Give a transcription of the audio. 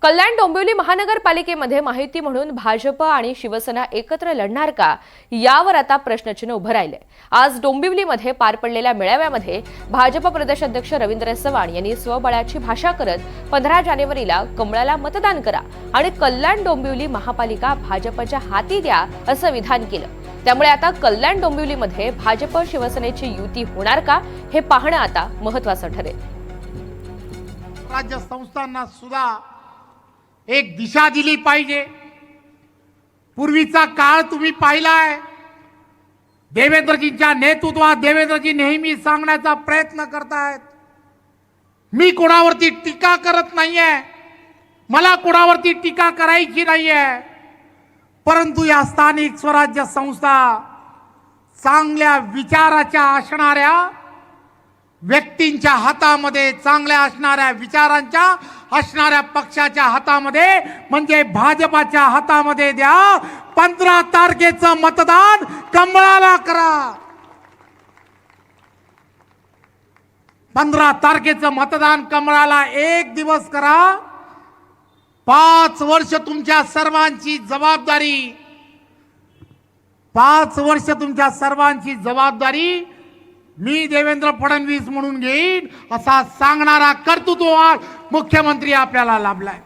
कल्याण डोंबिवली महानगरपालिकेमध्ये माहिती म्हणून भाजप आणि शिवसेना एकत्र लढणार का यावर आता प्रश्नचिन्ह उभं राहिले। आज डोंबिवलीमध्ये पार पडलेल्या मेळाव्यामध्ये भाजप प्रदेशाध्यक्ष रवींद्र चव्हाण यांनी स्वबळाची भाषा करत 15 जानेवारीला कमळाला मतदान करा आणि कल्याण डोंबिवली महापालिका भाजपच्या हाती द्या असं विधान केलं। त्यामुळे आता कल्याण डोंबिवलीमध्ये भाजप शिवसेनेची युती होणार का हे पाहणं आता महत्त्वाचं ठरेल। राज्य संस्थांना सुद्धा एक दिशा दिली पाहिजे। पूर्वीचा काळ तुम्ही पाहिलाय, देवेंद्रजींच्या नेतृत्वात देवेंद्रजी नेहमी सांगण्याचा प्रयत्न करतायत, मी कोणावरती टीका करत नाहीये, मला कोणावरती टीका करायची नाहीये, परंतु या स्थानिक स्वराज्य संस्था चांगल्या विचाराच्या असणाऱ्या व्यक्तींच्या हातामध्ये, चांगल्या असणाऱ्या विचारांच्या असणाऱ्या पक्षाच्या हातामध्ये म्हणजे भाजपाच्या हातामध्ये द्या। 15 तारखेचं मतदान कमळाला करा। 15 तारखेचं मतदान कमळाला एक दिवस करा। 5 वर्ष तुमच्या सर्वांची जबाबदारी, 5 वर्ष तुमच्या सर्वांची जबाबदारी मी देवेंद्र फडणवीस म्हणून घेईन असा सांगणारा कर्तृत्ववान मुख्यमंत्री आपल्याला लाभलाय।